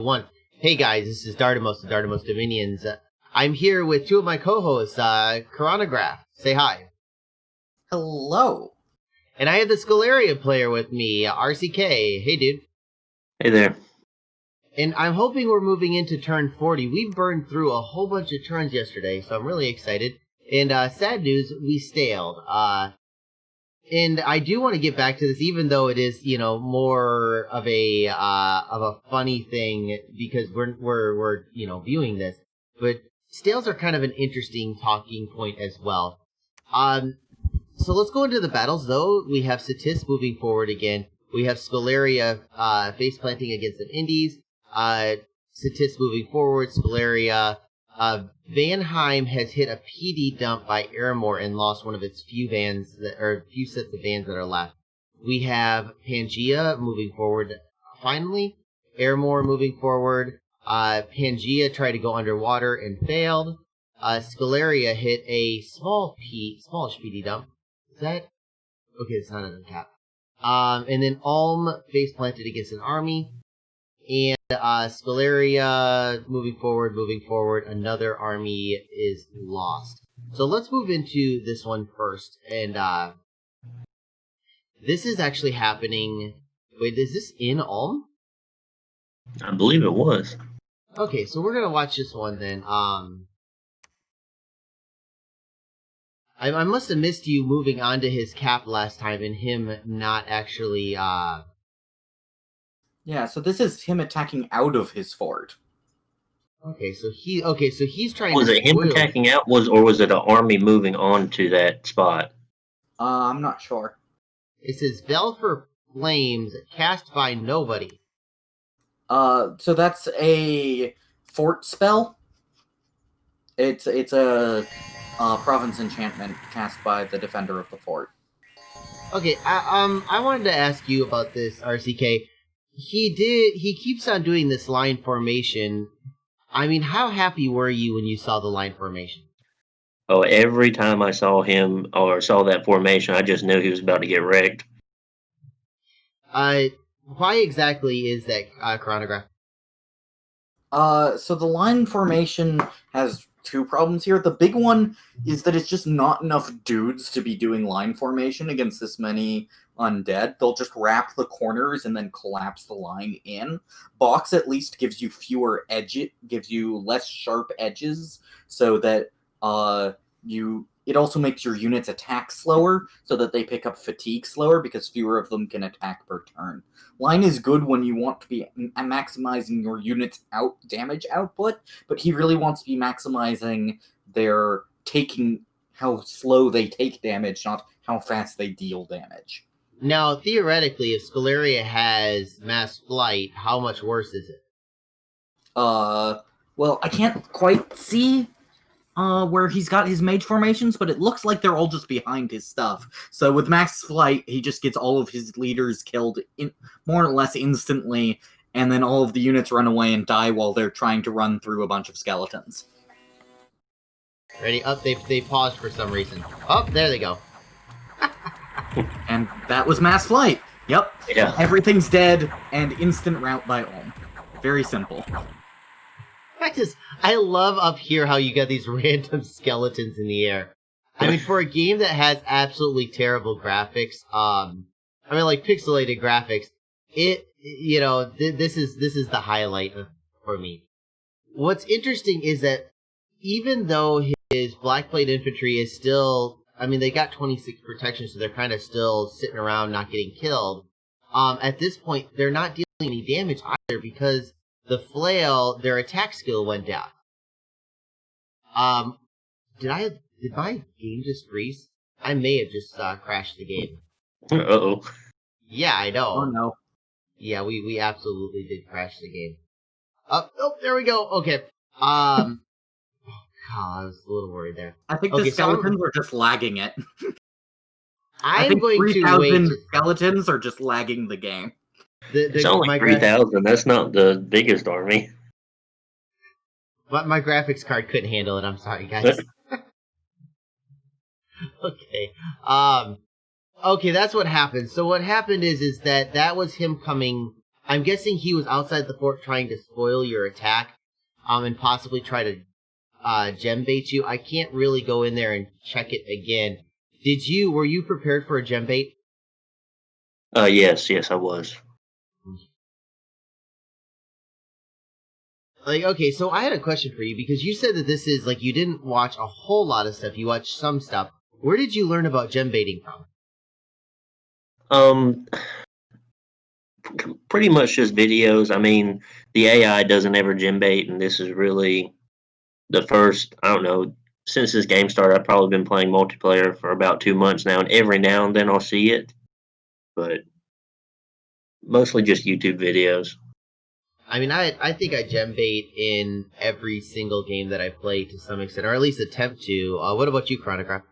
One. Hey guys, this is Dartimos of Dartimos Dominions. I'm here with two of my co-hosts, Chronograph. Say hi. Hello. And I have the Scalaria player with me, RCK. Hey dude. Hey there. And I'm hoping we're moving into turn 40. We've burned through a whole bunch of turns yesterday, so I'm really excited. And sad news, we staled. And I do want to get back to this, even though it is, more of a funny thing because we're viewing this. But stales are kind of an interesting talking point as well. So let's go into the battles, though. We have Satis moving forward again. We have Scalaria face planting against an Indies. Satis moving forward. Scalaria. Vanheim has hit a PD dump by Aramore and lost one of its few sets of vans that are left. We have Pangea moving forward. Finally, Aramore moving forward. Pangea tried to go underwater and failed. Scalaria hit a smallish PD dump. Is that? Okay, it's not an uncap. And then Ulm face planted against an army. And Scalaria moving forward, another army is lost. So let's move into this one first. And this is actually happening. Wait, is this in Ulm? I believe it was. Okay, so we're gonna watch this one then. I must have missed you moving onto his cap last time and him not actually Yeah, so this is him attacking out of his fort. Okay, so he's trying Was to it him spoil. attacking out, or was it an army moving on to that spot? I'm not sure. It says Velfor Flames cast by nobody. So that's a fort spell. It's a province enchantment cast by the defender of the fort. Okay, I wanted to ask you about this, RCK. He keeps on doing this line formation. I mean, how happy were you when you saw the line formation? Oh, every time I saw him or saw that formation, I just knew he was about to get wrecked. Why exactly is that, Chronograph? So the line formation has two problems here. The big one is that it's just not enough dudes to be doing line formation against this many undead. They'll just wrap the corners and then collapse the line in. Box at least gives you gives you less sharp edges, so that it also makes your units attack slower, so that they pick up fatigue slower because fewer of them can attack per turn. Line is good when you want to be maximizing your units' damage output, but he really wants to be maximizing their how slow they take damage, not how fast they deal damage. Now, theoretically, if Scalaria has mass flight, how much worse is it? Well, I can't quite see where he's got his mage formations, but it looks like they're all just behind his stuff. So with max flight, he just gets all of his leaders killed more or less instantly, and then all of the units run away and die while they're trying to run through a bunch of skeletons. Ready? Up, they paused for some reason. Oh, there they go. And that was mass flight. Yep. Yeah. Everything's dead, and instant rout by Ulm. Very simple. I love up here how you got these random skeletons in the air. I mean, for a game that has absolutely terrible graphics, like pixelated graphics, this is the highlight for me. What's interesting is that even though his Blackblade infantry is still, they got 26 protection, so they're kind of still sitting around not getting killed. At this point, they're not dealing any damage either because the flail, their attack skill went down. Did my game just freeze? I may have just crashed the game. Uh-oh. Yeah, I know. Oh no. Yeah, we absolutely did crash the game. Oh, there we go. Okay. Oh god, I was a little worried there. I think the skeletons are just lagging it. I think going 3,000 skeletons are just lagging the game. It's only 3,000. That's not the biggest army. But my graphics card couldn't handle it. I'm sorry, guys. Okay. Okay, that's what happened. So what happened is that was him coming I'm guessing he was outside the fort trying to spoil your attack, and possibly try to gem bait you. I can't really go in there and check it again. Were you prepared for a gem bait? Yes, I was. Like, okay, so I had a question for you, because you said that this is, like, you didn't watch a whole lot of stuff, you watched some stuff. Where did you learn about gem baiting from? Pretty much just videos. I mean, the AI doesn't ever gem bait, and this is really the first, I don't know, since this game started, I've probably been playing multiplayer for about 2 months now, and every now and then I'll see it, but mostly just YouTube videos. I mean, I think I gem bait in every single game that I play to some extent, or at least attempt to. What about you, Chronograph?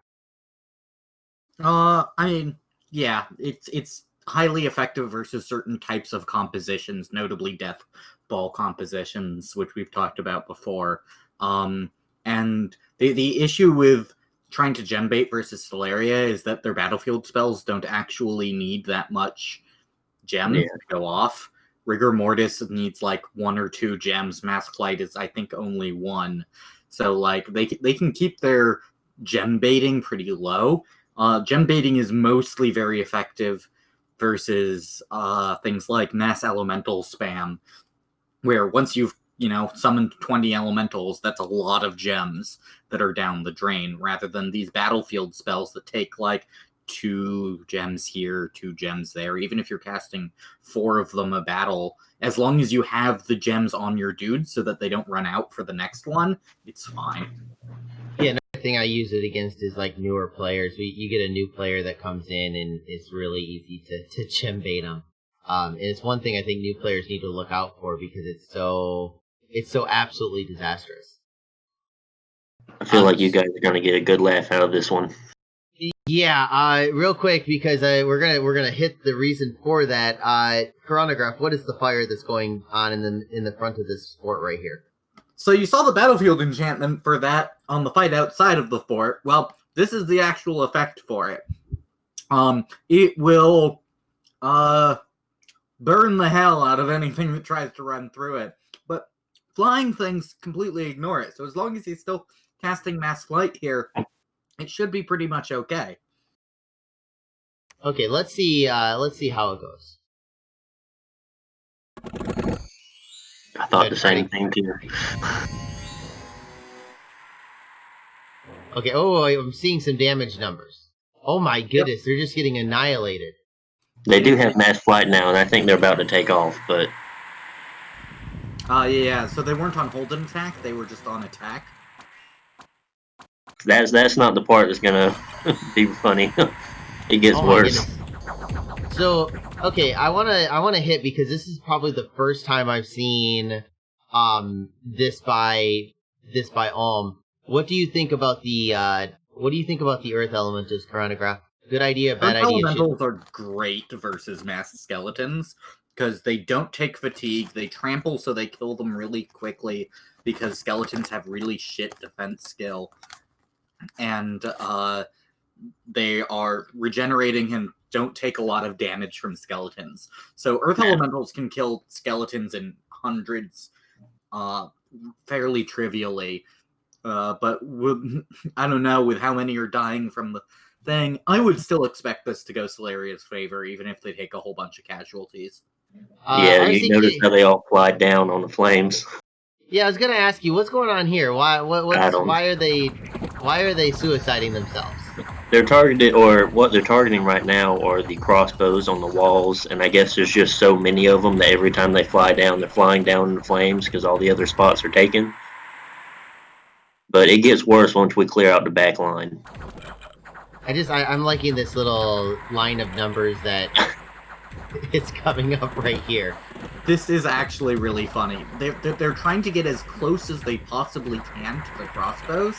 I mean, yeah, it's highly effective versus certain types of compositions, notably death ball compositions, which we've talked about before. And the issue with trying to gem bait versus Stellaria is that their battlefield spells don't actually need that much gems to go off. Rigor Mortis needs like 1 or 2 gems. Mass Flight is, I think, only 1. So like they can keep their gem baiting pretty low. Gem baiting is mostly very effective versus things like mass elemental spam, where once you've summoned 20 elementals, that's a lot of gems that are down the drain, rather than these battlefield spells that take like 2 gems here, 2 gems there. Even if you're casting 4 of them a battle, as long as you have the gems on your dudes so that they don't run out for the next one, it's fine. Yeah, another thing I use it against is like newer players. You get a new player that comes in, and it's really easy to gem bait them. And it's one thing I think new players need to look out for, because it's so absolutely disastrous. I feel like you guys are gonna get a good laugh out of this one. Yeah, real quick, because we're gonna hit the reason for that. Chronograph, what is the fire that's going on in the front of this fort right here? So you saw the battlefield enchantment for that on the fight outside of the fort. Well, this is the actual effect for it. It will burn the hell out of anything that tries to run through it. But flying things completely ignore it. So as long as he's still casting Mass Flight here, it should be pretty much okay. Okay, let's see how it goes. I thought the same thing too. Okay, I'm seeing some damage numbers. Oh my goodness, They're just getting annihilated. They do have mass flight now, and I think they're about to take off, but... yeah, so they weren't on hold and attack, they were just on attack. That's not the part that's gonna be funny. It gets worse. So, okay, I wanna hit, because this is probably the first time I've seen this by Alm. What do you think about the Earth Elementals, Chronograph? Good idea, bad idea? Earth Elementals are great versus mass skeletons, because they don't take fatigue, they trample so they kill them really quickly, because skeletons have really shit defense skill. And they are regenerating and don't take a lot of damage from skeletons. So Earth Elementals can kill skeletons in hundreds fairly trivially. But I don't know, with how many are dying from the thing, I would still expect this to go Solaria's favor, even if they take a whole bunch of casualties. Yeah, you notice how they all fly down on the flames. Yeah, I was gonna ask you, what's going on here? Why are they suiciding themselves? They're targeted, or what they're targeting right now are the crossbows on the walls, and I guess there's just so many of them that every time they fly down, they're flying down in the flames because all the other spots are taken. But it gets worse once we clear out the back line. I'm liking this little line of numbers that it's coming up right here. This is actually really funny. They're trying to get as close as they possibly can to the crossbows,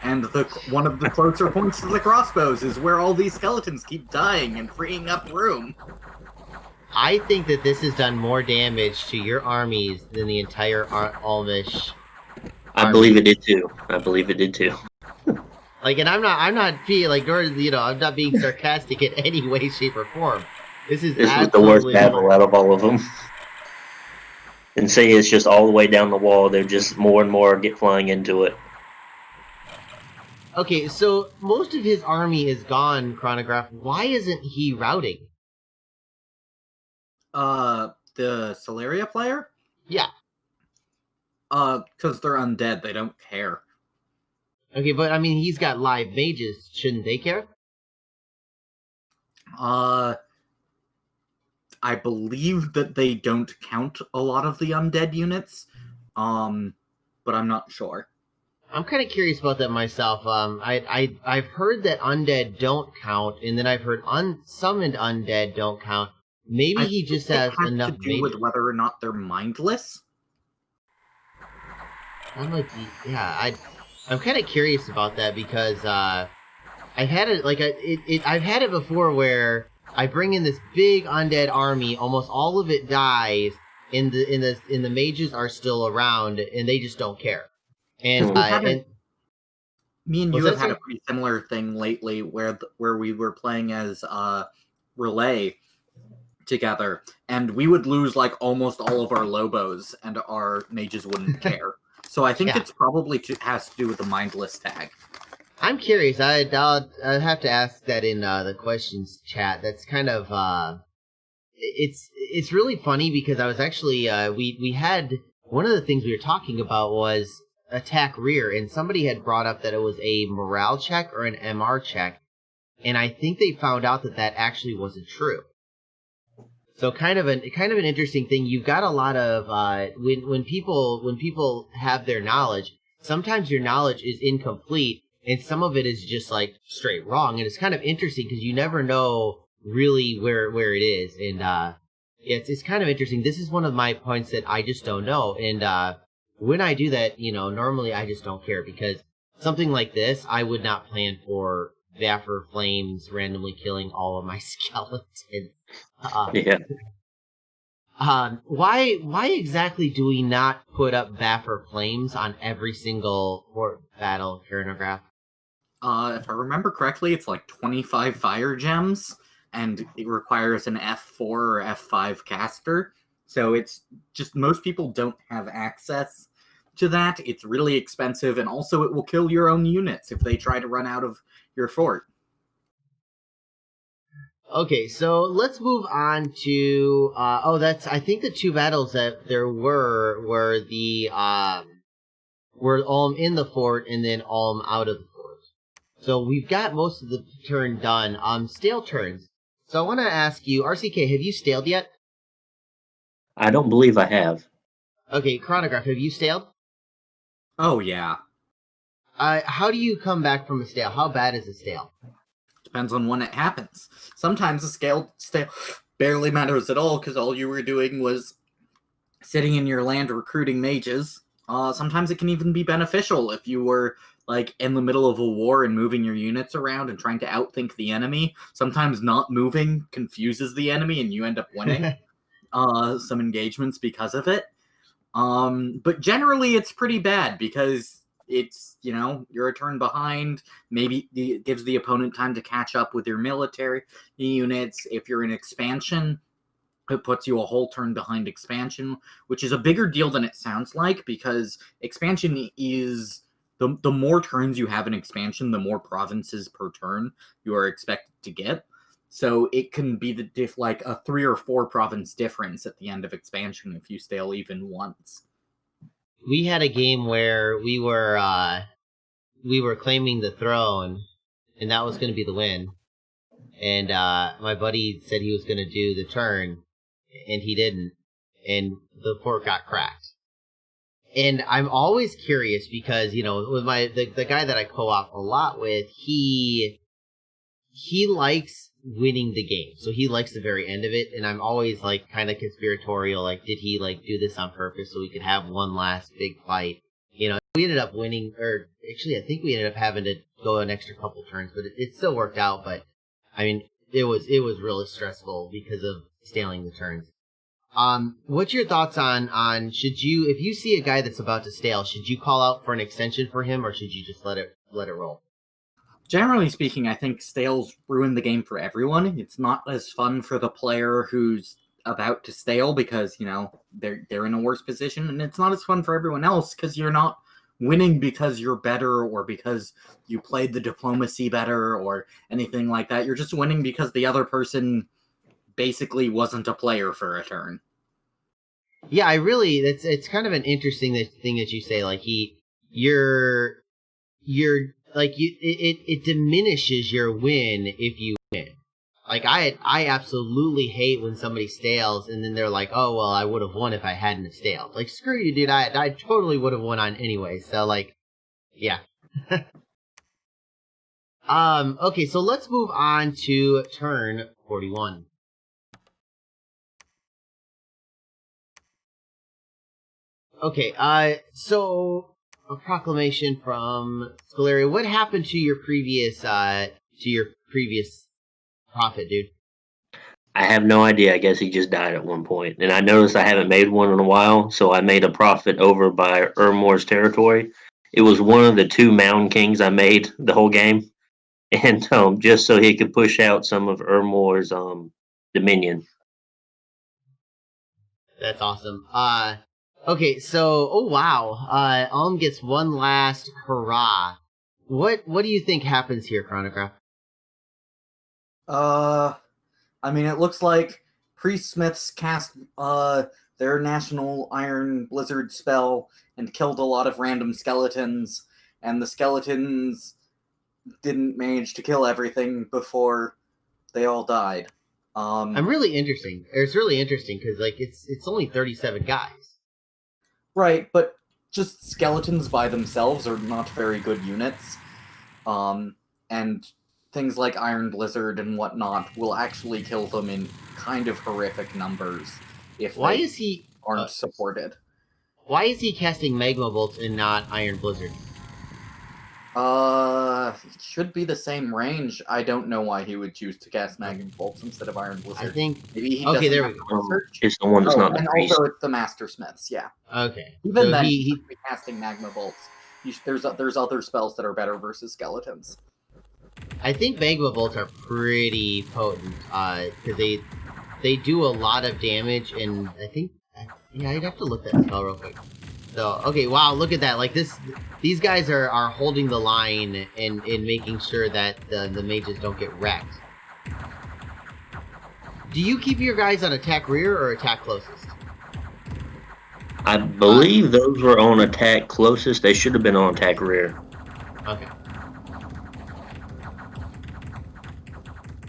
and one of the closer points to the crossbows is where all these skeletons keep dying and freeing up room. I think that this has done more damage to your armies than the entire Almish. I believe it did too. Like, and I'm not being like, I'm not being sarcastic in any way, shape, or form. This is the worst battle out of all of them. And see, it's just all the way down the wall. They're just more and more get flying into it. Okay, so most of his army is gone, Chronograph. Why isn't he routing? The Solaria player? Yeah. Because they're undead, they don't care. Okay, but I mean, he's got live mages. Shouldn't they care? I believe that they don't count a lot of the undead units, but I'm not sure. I'm kind of curious about that myself. I've heard that undead don't count, and then I've heard unsummoned undead don't count. Maybe he just has enough to do with whether or not they're mindless. I'm like, yeah, I'm kind of curious about that because I've had it I've had it before where I bring in this big undead army, almost all of it dies, and the mages are still around, and they just don't care. And me and you have had a pretty similar thing lately where we were playing as Relay together, and we would lose like almost all of our Lobos, and our mages wouldn't care. So I think it's probably has to do with the mindless tag. I'm curious. I'll have to ask that in the questions chat. That's kind of it's really funny because I was actually we had one of the things we were talking about was attack rear, and somebody had brought up that it was a morale check or an MR check, and I think they found out that actually wasn't true. So kind of an interesting thing. You've got a lot of when people have their knowledge, sometimes your knowledge is incomplete, and some of it is just like straight wrong, and it's kind of interesting because you never know really where it is, and it's kind of interesting. This is one of my points that I just don't know, and when I do that, normally I just don't care because something like this, I would not plan for Vapor Flames randomly killing all of my skeletons. Why exactly do we not put up Vapor Flames on every single port battle, Chronograph? If I remember correctly, it's like 25 fire gems, and it requires an F4 or F5 caster. So it's just most people don't have access to that. It's really expensive, and also it will kill your own units if they try to run out of your fort. Okay, so let's move on to I think the two battles that there were the were Ulm in the fort and then Ulm out of the fort. So we've got most of the turn done. Stale turns. So I want to ask you, RCK, have you staled yet? I don't believe I have. Okay, Chronograph, have you staled? Oh yeah. How do you come back from a stale? How bad is a stale? Depends on when it happens. Sometimes a stale barely matters at all because all you were doing was sitting in your land recruiting mages. Sometimes it can even be beneficial if you were like in the middle of a war and moving your units around and trying to outthink the enemy. Sometimes not moving confuses the enemy and you end up winning some engagements because of it. But generally it's pretty bad because it's, you're a turn behind. Maybe it gives the opponent time to catch up with your military units. If you're in expansion, it puts you a whole turn behind expansion, which is a bigger deal than it sounds like because expansion is the more turns you have in expansion, the more provinces per turn you are expected to get. So it can be like a 3 or 4 province difference at the end of expansion if you stale even once. We had a game where we were claiming the throne, and that was going to be the win. And my buddy said he was going to do the turn, and he didn't, and the fort got cracked. And I'm always curious because, with the guy that I co-op a lot with, he likes winning the game. So he likes the very end of it, and I'm always like kind of conspiratorial, like did he like do this on purpose so we could have one last big fight? We ended up winning, or actually I think we ended up having to go an extra couple turns, but it still worked out. But I mean, it was really stressful because of staling the turns. What's your thoughts on if you see a guy that's about to stale, should you call out for an extension for him, or should you just let it roll? Generally speaking, I think stales ruin the game for everyone. It's not as fun for the player who's about to stale because they're in a worse position, and it's not as fun for everyone else because you're not winning because you're better or because you played the diplomacy better or anything like that. You're just winning because the other person basically wasn't a player for a turn. Yeah, it's kind of an interesting thing that you say. Like you're like it diminishes your win if you win. Like I absolutely hate when somebody stales and then they're like, oh well, I would have won if I hadn't have staled. Like screw you, dude. I totally would have won on anyway. So like, yeah. Okay, so let's move on to turn 41. Okay, so a proclamation from Scalaria. What happened to your previous prophet, dude? I have no idea. I guess he just died at one point. And I noticed I haven't made one in a while, so I made a prophet over by Ermor's territory. It was one of the two Mound Kings I made the whole game. And just so he could push out some of Ermor's dominion. That's awesome. Okay, so oh wow, gets one last hurrah. What do you think happens here, Chronograph? I mean, it looks like Priest Smiths cast their national Iron Blizzard spell and killed a lot of random skeletons, and the skeletons didn't manage to kill everything before they all died. I'm really interesting. It's really interesting because like it's only 37 guys. Right, but just skeletons by themselves are not very good units. And things like Iron Blizzard and whatnot will actually kill them in kind of horrific numbers if they aren't supported. Why is he casting Magma Bolts and not Iron Blizzard? It should be the same range. I don't know why he would choose to cast Magma Bolts instead of Iron Blizzard. I think maybe he doesn't have research. It's the one that's not the and priest. also it's the Master Smiths, yeah. Okay. Even so then, he should be casting Magma Bolts. There's other spells that are better versus skeletons. I think Magma Bolts are pretty potent, because they do a lot of damage, and I think, yeah, I'd have to look that spell real quick. So, okay, wow, look at that. Like, these guys are holding the line and making sure that the mages don't get wrecked. Do you keep your guys on attack rear or attack closest? I believe those were on attack closest. They should have been on attack rear. Okay.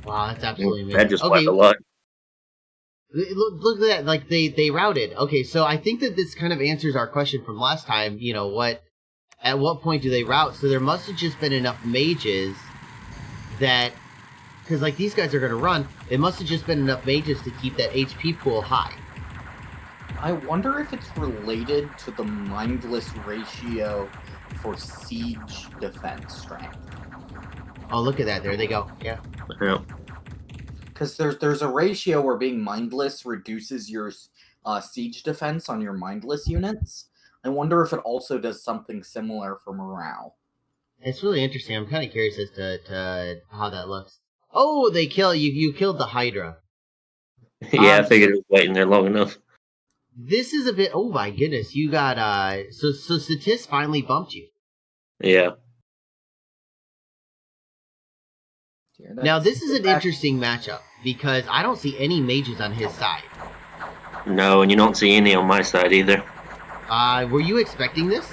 Wow, that's absolutely amazing. That just wiped a lot. Look at that, like they routed. Okay, so I think that this kind of answers our question from last time, at what point do they rout? So there must have just been enough mages that, because like these guys are going to run, it must have just been enough mages to keep that HP pool high. I wonder if it's related to the mindless ratio for siege defense strength. Oh, look at that, there they go, yeah. Because there's a ratio where being mindless reduces your siege defense on your mindless units. I wonder if it also does something similar for morale. It's really interesting. I'm kind of curious as to how that looks. Oh, they kill you. You killed the Hydra. Yeah, I figured it was waiting there long enough. This is a bit. Oh my goodness, you got So Satis finally bumped you. Yeah. Now, this is an interesting matchup, because I don't see any mages on his side. No, and you don't see any on my side either. Were you expecting this?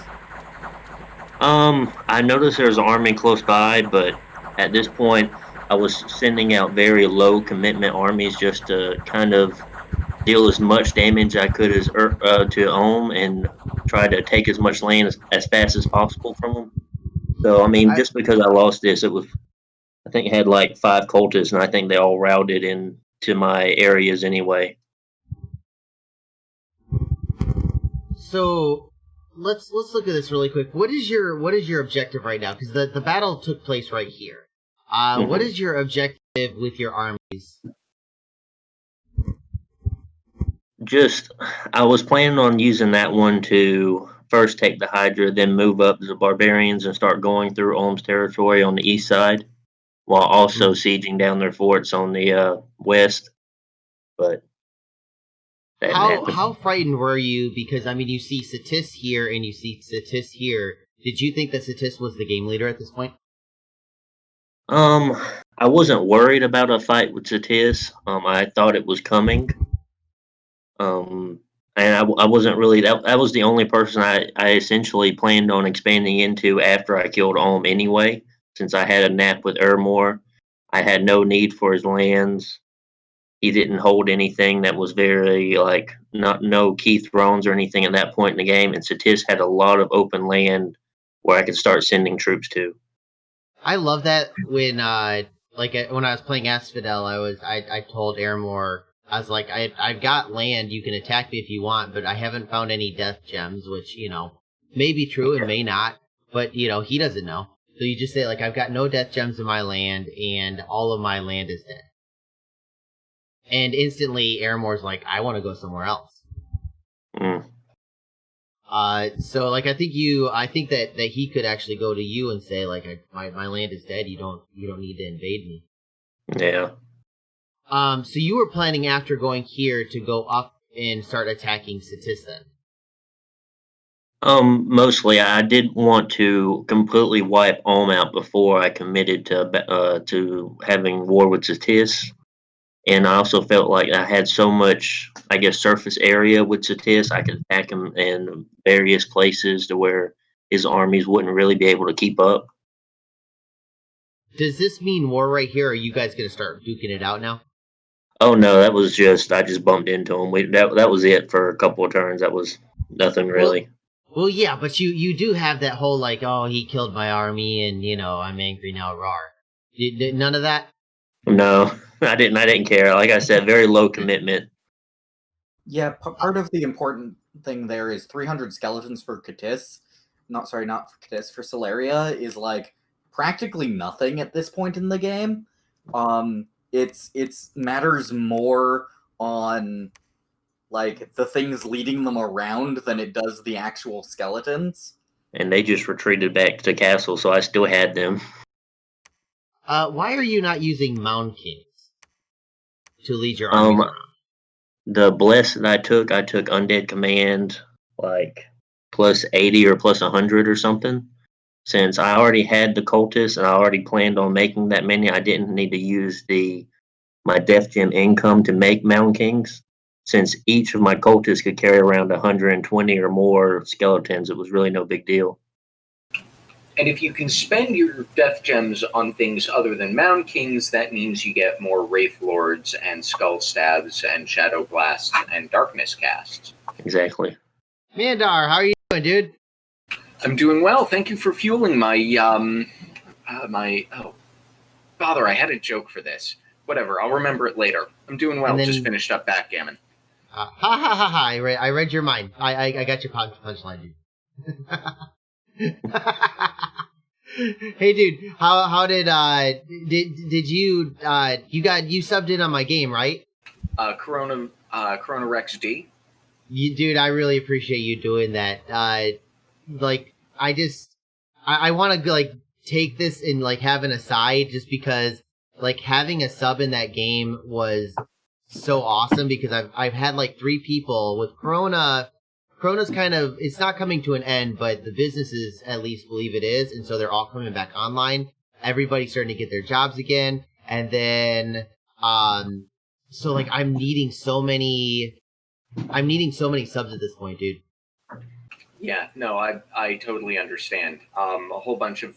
I noticed there was an army close by, but at this point, I was sending out very low commitment armies just to kind of deal as much damage I could as to Ohm and try to take as much land as fast as possible from them. So, I mean, just because I lost this, I think it had like 5 cultists, and I think they all routed into my areas anyway. So let's look at this really quick. What is your objective right now? Because the battle took place right here. What is your objective with your armies? I was planning on using that one to first take the Hydra, then move up to the barbarians and start going through Ohm's territory on the east side, while also sieging down their forts on the west. But that How happened. how frightened were you? Because I mean, you see Satis here and you see Satis here. Did you think that Satis was the game leader at this point? I wasn't worried about a fight with Satis. I thought it was coming. And I wasn't really that was the only person I essentially planned on expanding into after I killed Olm anyway, since I had a nap with Ermor. I had no need for his lands. He didn't hold anything that was very like not no key thrones or anything at that point in the game, and Satis had a lot of open land where I could start sending troops to. I love that when when I was playing Asphodel, I told Airmore, I was like, I've got land, you can attack me if you want, but I haven't found any death gems, which, may be true and may not, but he doesn't know. So you just say, like, I've got no death gems in my land and all of my land is dead. And instantly Airmore's like, I want to go somewhere else. Mm. So like I think that he could actually go to you and say, like, my land is dead. You don't need to invade me. Yeah. So you were planning after going here to go up and start attacking Satis then? Mostly I did want to completely wipe Ulm out before I committed to having war with Satis. And I also felt like I had so much, I guess, surface area with Satis. I could attack him in various places to where his armies wouldn't really be able to keep up. Does this mean war right here, or are you guys going to start duking it out now? Oh no, that was just I just bumped into him. That was it for a couple of turns. That was nothing really. Well, yeah, but you do have that whole, like, oh, he killed my army, and I'm angry now, rar. None of that? No, I didn't care. Like I said, very low commitment. Yeah, part of the important thing there is 300 skeletons for Katis. Not for Katis, for Celeria is like practically nothing at this point in the game. It's matters more on like the things leading them around than it does the actual skeletons. And they just retreated back to castle, so I still had them. Why are you not using Mound Kings to lead your armies around? The bless that I took Undead Command, like plus 80 or plus 100 or something. Since I already had the cultists and I already planned on making that many, I didn't need to use my Death Gem income to make Mound Kings. Since each of my cultists could carry around 120 or more skeletons, it was really no big deal. And if you can spend your death gems on things other than Mound Kings, that means you get more Wraith Lords and Skull Stabs and Shadow Blasts and Darkness Casts. Exactly. Mandar, how are you doing, dude? I'm doing well. Thank you for fueling my bother, I had a joke for this. Whatever, I'll remember it later. I'm doing well. Then, just finished up backgammon. Ha ha ha ha! I read your mind. I got your punchline, dude. Hey, dude, how did you you subbed in on my game, right? Corona Rex D. Dude, I really appreciate you doing that. Like, I want to like take this and like have an aside, just because like having a sub in that game was so awesome, because I've had like 3 people with Corona. Corona's kind of, it's not coming to an end, but the businesses at least believe it is, and so they're all coming back online. Everybody's starting to get their jobs again, and then so like I'm needing so many subs at this point, dude. Yeah, no, I totally understand. A whole bunch of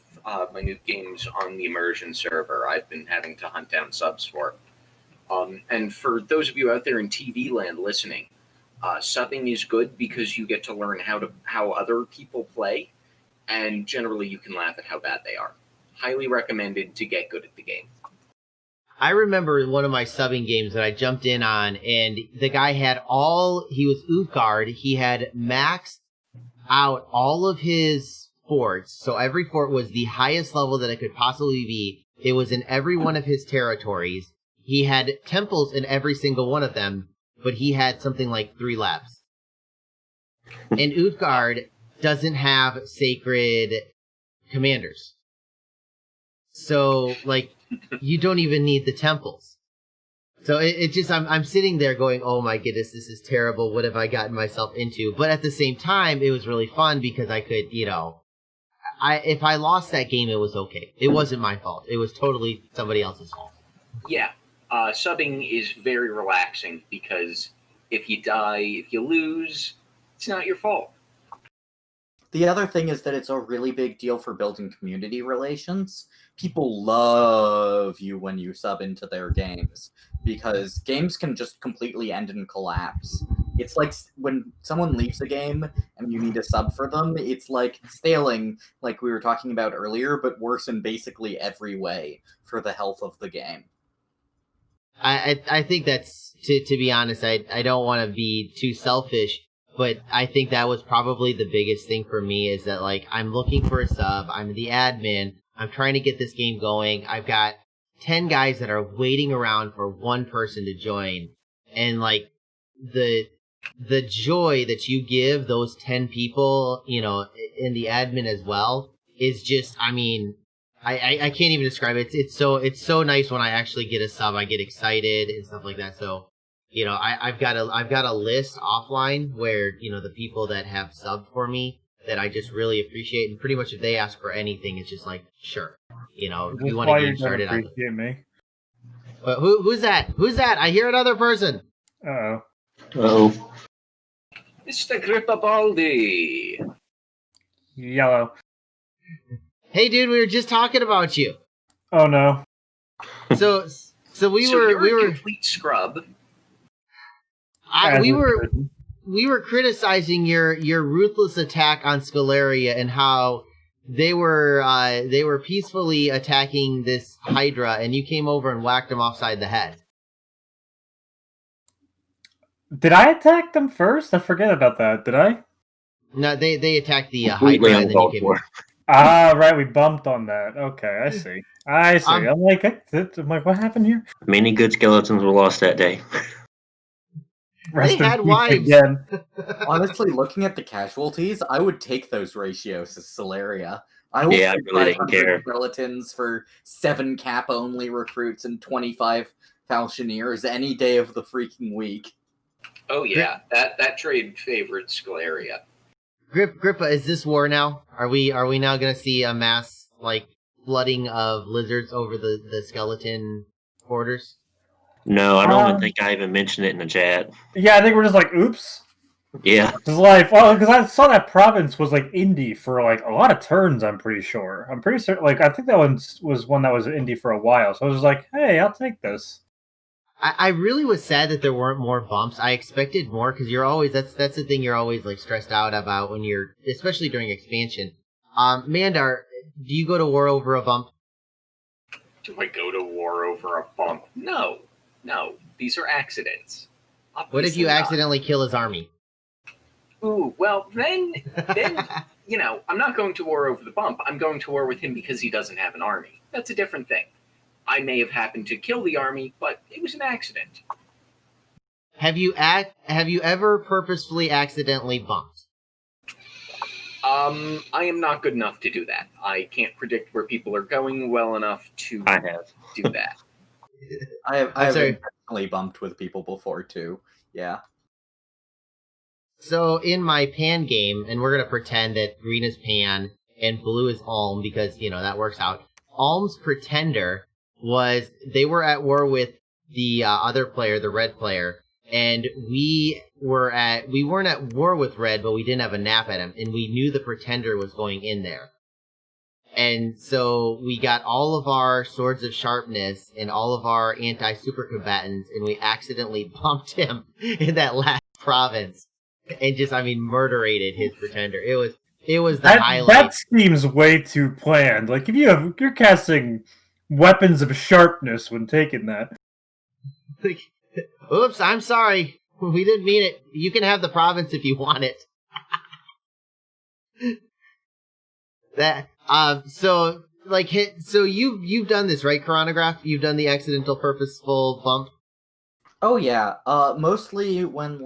my new games on the immersion server I've been having to hunt down subs for. And for those of you out there in TV land listening, subbing is good because you get to learn how other people play, and generally you can laugh at how bad they are. Highly recommended to get good at the game. I remember one of my subbing games that I jumped in on, and the guy he was Utgard, he had maxed out all of his forts, so every fort was the highest level that it could possibly be. It was in every one of his territories. He had temples in every single one of them, but he had something like 3 labs. And Utgard doesn't have sacred commanders. So, like, you don't even need the temples. So it just, I'm sitting there going, oh my goodness, this is terrible. What have I gotten myself into? But at the same time, it was really fun because I could, if I lost that game, it was okay. It wasn't my fault. It was totally somebody else's fault. Yeah. Subbing is very relaxing because if you die, if you lose, it's not your fault. The other thing is that it's a really big deal for building community relations. People love you when you sub into their games, because games can just completely end and collapse. It's like when someone leaves a game and you need a sub for them, it's like staling, like we were talking about earlier, but worse in basically every way for the health of the game. I think that's, to be honest, I don't want to be too selfish, but I think that was probably the biggest thing for me is that, like, I'm looking for a sub, I'm the admin, I'm trying to get this game going, I've got 10 guys that are waiting around for one person to join, and, like, the joy that you give those 10 people, in the admin as well, is just, I mean, I can't even describe it. It's so nice when I actually get a sub. I get excited and stuff like that. So, I've got a list offline where, the people that have subbed for me that I just really appreciate, and pretty much if they ask for anything, it's just like, sure, if you want to get started. Appreciate me. But who's that? Who's that? I hear another person. Uh-oh. Uh-oh. Mr. Grippabaldi. Yellow. Hey, dude, we were just talking about you. Oh no. So you're a complete scrub. We were criticizing your ruthless attack on Scalaria and how they were peacefully attacking this Hydra, and you came over and whacked them offside the head. Did I attack them first? I forget about that. Did I? No, they attacked the Hydra, and then you came over. Ah, right, we bumped on that. Okay, I see. I'm like, what happened here? Many good skeletons were lost that day. They had wives. Again. Honestly, looking at the casualties, I would take those ratios as Solaria. I will I really didn't care. Skeletons for 7 cap only recruits and 25 Falchineers any day of the freaking week. Oh yeah, that trade favored Scalaria. Grippa, is this war now? Are we now going to see a mass flooding of lizards over the skeleton borders? No, I don't think I even mentioned it in the chat. Yeah, I think we're just like, oops. Yeah. Because I saw that province was indie for a lot of turns. I'm pretty sure. I'm pretty certain. I think that one was one that was indie for a while. So I was just like, hey, I'll take this. I really was sad that there weren't more bumps. I expected more because you're always that's the thing you're always stressed out about when you're, especially during expansion. Mandar, do you go to war over a bump? Do I go to war over a bump? No. These are accidents. Obviously what if you accidentally kill his army? Ooh, well then I'm not going to war over the bump. I'm going to war with him because he doesn't have an army. That's a different thing. I may have happened to kill the army, but it was an accident. Have you ever purposefully accidentally bumped? I am not good enough to do that. I can't predict where people are going well enough to do that. I have personally bumped with people before too. Yeah. So in my Pan game, and we're gonna pretend that green is Pan and blue is Alm because that works out. Alm's pretender they were at war with the other player, the red player, and we weren't at war with red, but we didn't have a nap at him, and we knew the pretender was going in there. And so we got all of our swords of sharpness and all of our anti-super combatants, and we accidentally bumped him in that last province and just, murderated his pretender. It was the highlight. That seems way too planned. If you're casting weapons of sharpness when taking that. Oops, I'm sorry. We didn't mean it. You can have the province if you want it. So you've done this, right, Chronograph? You've done the accidental purposeful bump? Oh yeah. Mostly when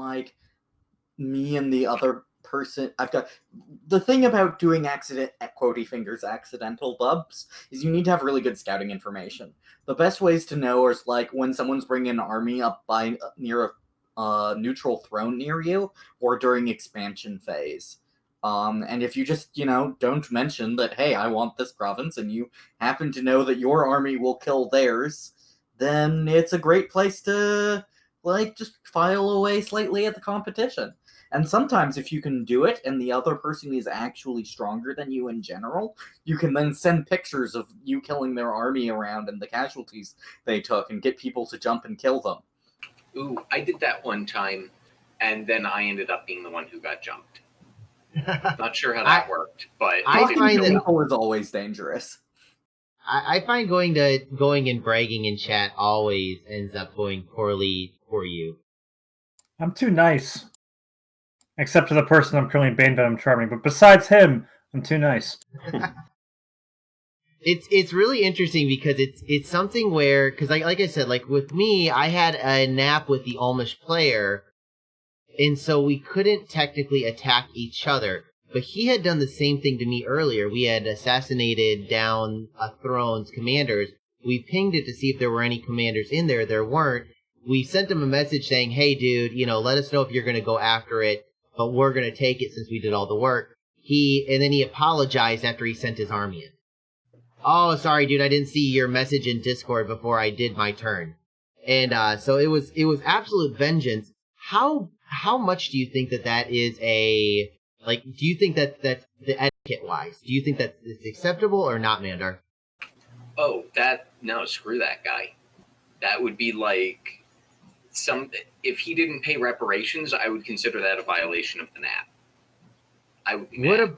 me and the other person. I've got the thing about doing accidental dubs is you need to have really good scouting information. The best ways to know is like when someone's bringing an army up by near a neutral throne near you, or during expansion phase. And if you just, don't mention that, hey, I want this province, and you happen to know that your army will kill theirs, then it's a great place to, just file away slightly at the competition. And sometimes if you can do it and the other person is actually stronger than you in general, you can then send pictures of you killing their army around and the casualties they took and get people to jump and kill them. Ooh, I did that one time, and then I ended up being the one who got jumped. Not sure how that worked, but I find that people is always dangerous. I find going and bragging in chat always ends up going poorly for you. I'm too nice. Except to the person I'm currently banned by, I'm charming. But besides him, I'm too nice. It's really interesting because it's something where, because like I said, like with me, I had a nap with the Almish player, and so we couldn't technically attack each other. But he had done the same thing to me earlier. We had assassinated down a throne's commanders. We pinged it to see if there were any commanders in there. There weren't. We sent him a message saying, hey, dude, let us know if you're going to go after it, but we're going to take it since we did all the work. And then he apologized after he sent his army in. Oh, sorry, dude, I didn't see your message in Discord before I did my turn. And so it was absolute vengeance. How much do you think that is a... Like, do you think that the etiquette-wise, do you think that's acceptable or not, Mandar? Oh, no, screw that guy. That would be like if he didn't pay reparations, I would consider that a violation of the NAP. I would be mad.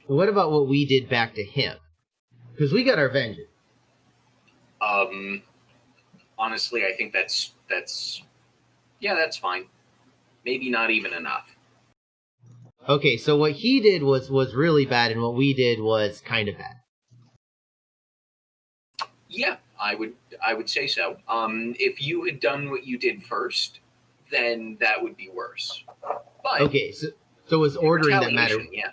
What about what we did back to him? Because we got our vengeance. Honestly, I think that's fine. Maybe not even enough. Okay, so what he did was really bad, and what we did was kind of bad. Yeah, I would say so. If you had done what you did first, then that would be worse. But okay, so it was ordering that mattered. Yeah.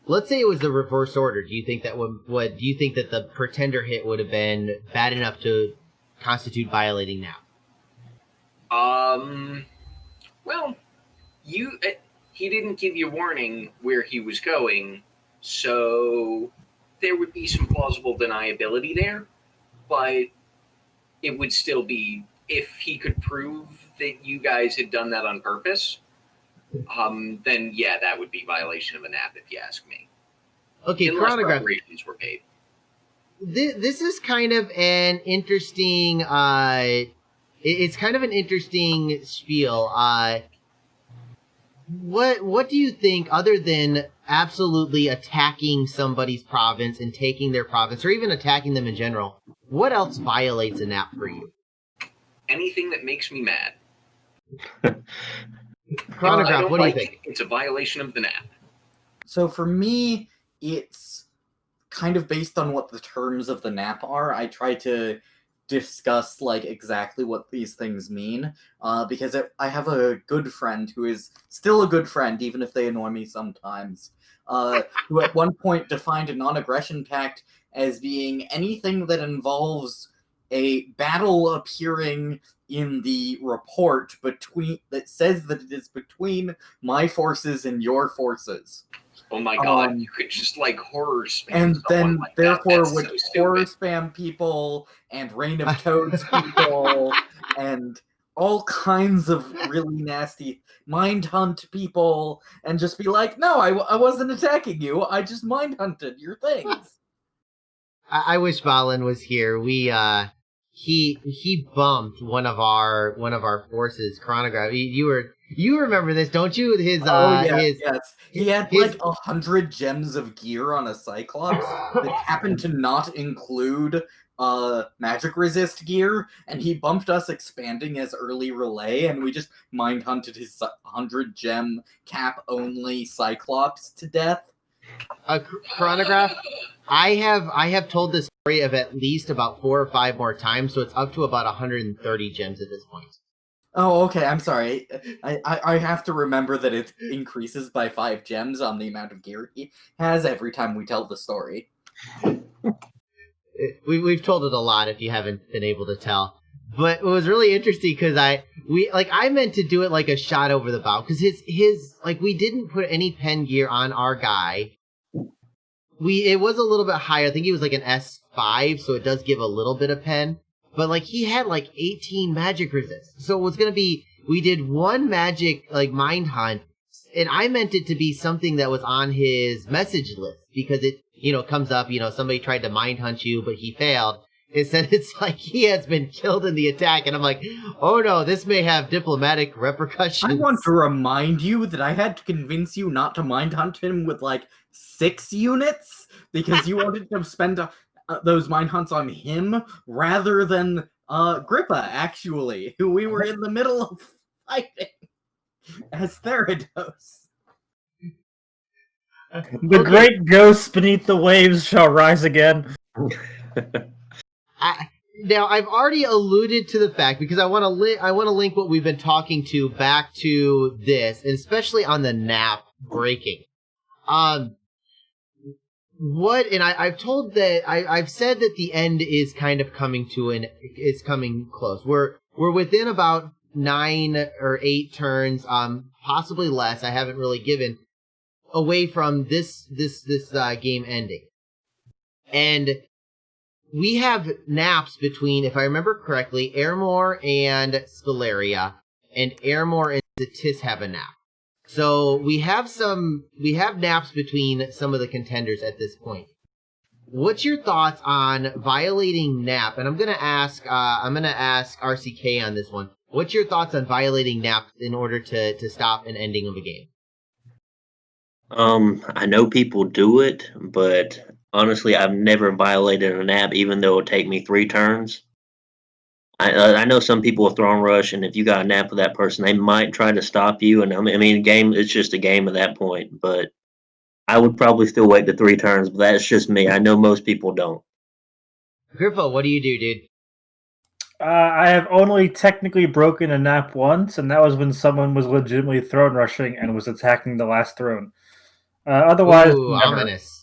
Let's say it was the reverse order. Do you think that do you think that the pretender hit would have been bad enough to constitute violating now? Well, he didn't give you warning where he was going, so there would be some plausible deniability there, but it would still be, if he could prove that you guys had done that on purpose, then yeah, that would be violation of a NAP, if you ask me. Okay, unless chronograph. reparations were paid. This is kind of an interesting, it's kind of an interesting spiel. What do you think, other than absolutely attacking somebody's province and taking their province, or even attacking them in general, what else violates a NAP for you? Anything that makes me mad. Chronograph, what do you think? It's a violation of the NAP. So for me, it's kind of based on what the terms of the NAP are. I try to discuss exactly what these things mean, because I have a good friend who is still a good friend, even if they annoy me sometimes, who at one point defined a non-aggression pact as being anything that involves a battle appearing in the report that says that it is between my forces and your forces. Oh my god, you could just horror spam and then like therefore that. would so horror spam people and Reign of Toads people and all kinds of really nasty mind hunt people and just be like, no, I wasn't attacking you, I just mind hunted your things. I wish Balin was here. He bumped one of our forces, Chronograph. You remember this, don't you? Yes. He had 100 gems of gear on a Cyclops that happened to not include magic resist gear, and he bumped us expanding as early relay, and we just mind hunted his 100 gem cap only Cyclops to death. Chronograph, I have told this story of at least about 4 or 5 more times, so it's up to about 130 gems at this point. Oh, okay. I'm sorry. I have to remember that it increases by 5 gems on the amount of gear he has every time we tell the story. We've told it a lot if you haven't been able to tell. But it was really interesting because I meant to do it like a shot over the bow because his we didn't put any pen gear on our guy. It was a little bit higher. I think he was like an S5, so it does give a little bit of pen. But he had 18 magic resist. So it was gonna be, we did one magic mind hunt, and I meant it to be something that was on his message list because it comes up, somebody tried to mind hunt you, but he failed. It said it's he has been killed in the attack, and I'm like, oh no, this may have diplomatic repercussions. I want to remind you that I had to convince you not to mind hunt him with 6 units because you wanted to spend those mind hunts on him rather than Grippa, actually, who we were in the middle of fighting as Therados. The great ghosts beneath the waves shall rise again. Now, I've already alluded to the fact, because I want to link what we've been talking to back to this, and especially on the nap breaking. I've said that the end is kind of coming close. We're within about 9 or 8 turns, possibly less. I haven't really given away from this game ending. And we have naps between, if I remember correctly, Airmore and Scaleria, and Airmore and Zatis have a nap. So we have naps between some of the contenders at this point. What's your thoughts on violating nap? And I'm gonna ask RCK on this one. What's your thoughts on violating naps in order to stop an ending of a game? I know people do it, but honestly, I've never violated a nap, even though it take me 3 turns. I know some people will throne rush, and if you got a nap with that person, they might try to stop you. And I mean, game it's just a game at that point. But I would probably still wait the 3 turns. But that's just me. I know most people don't. Grifo, what do you do, dude? I have only technically broken a nap once, and that was when someone was legitimately throne rushing and was attacking the last throne. Otherwise, Ooh, never. Ominous.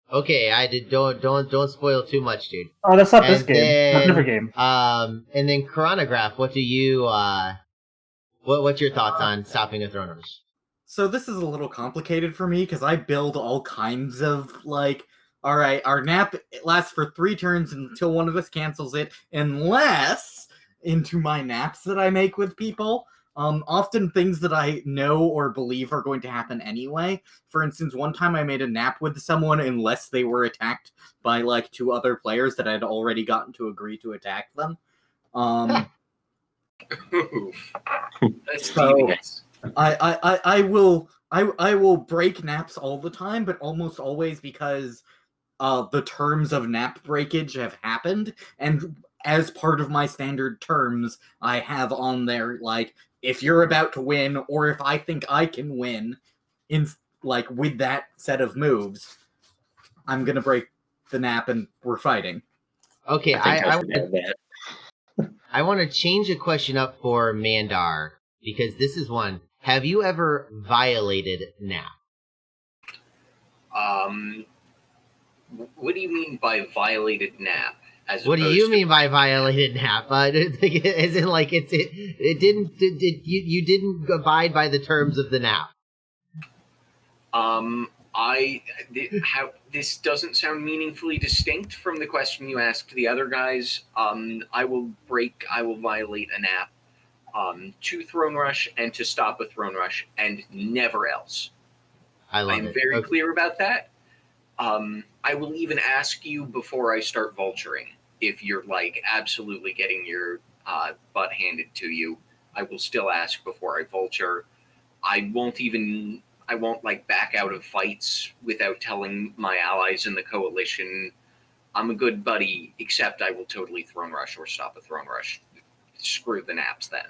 Okay, I did. Don't spoil too much, dude. Oh, that's not this game. That's a different game. And then Chronograph, what do you what's your thoughts on stopping a throne rush? So this is a little complicated for me because I build all kinds of all right, our nap lasts for 3 turns until one of us cancels it, unless into my naps that I make with people. Often things that I know or believe are going to happen anyway. For instance, one time I made a nap with someone unless they were attacked by 2 other players that I'd already gotten to agree to attack them. That's So- devious. I will break naps all the time, but almost always because the terms of nap breakage have happened, and as part of my standard terms, I have on there if you're about to win, or if I think I can win, in with that set of moves, I'm gonna break the nap and we're fighting. Okay, I should have that. I want to change the question up for Mandar, because this is one. Have you ever violated nap? What do you mean by violated nap? What do you mean by violated nap? As in, you didn't abide by the terms of the nap. This doesn't sound meaningfully distinct from the question you asked the other guys. I will violate a nap to throne rush and to stop a throne rush, and never else. I'm very clear about that. I will even ask you before I start vulturing. If you're absolutely getting your butt handed to you, I will still ask before I vulture. I won't back out of fights without telling my allies in the coalition I'm a good buddy, except I will totally throne rush or stop a throne rush. Screw the naps then.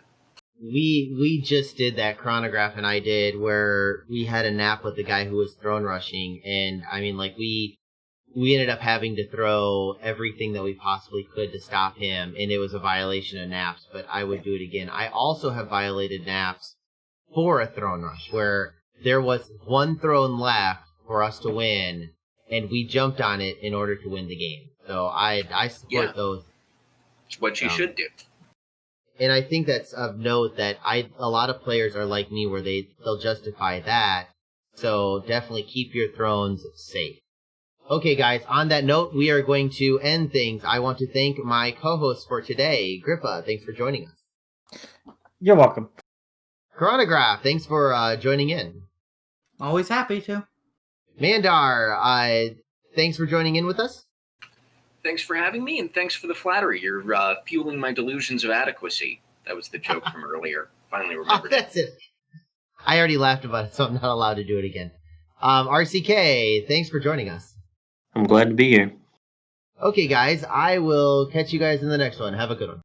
We just did that, Chronograph and I did, where we had a nap with the guy who was throne rushing, and I mean, we we ended up having to throw everything that we possibly could to stop him, and it was a violation of naps, but I would do it again. I also have violated naps for a throne rush, where there was one throne left for us to win, and we jumped on it in order to win the game. So I support those. It's what you should do. And I think that's of note that a lot of players are like me where they'll justify that. So definitely keep your thrones safe. Okay, guys, on that note, we are going to end things. I want to thank my co-hosts for today. Grippa, thanks for joining us. You're welcome. Chronograph, thanks for joining in. Always happy to. Mandar, thanks for joining in with us. Thanks for having me, and thanks for the flattery. You're fueling my delusions of adequacy. That was the joke from earlier. Finally remembered that's it. I already laughed about it, so I'm not allowed to do it again. RCK, thanks for joining us. I'm glad to be here. Okay, guys, I will catch you guys in the next one. Have a good one.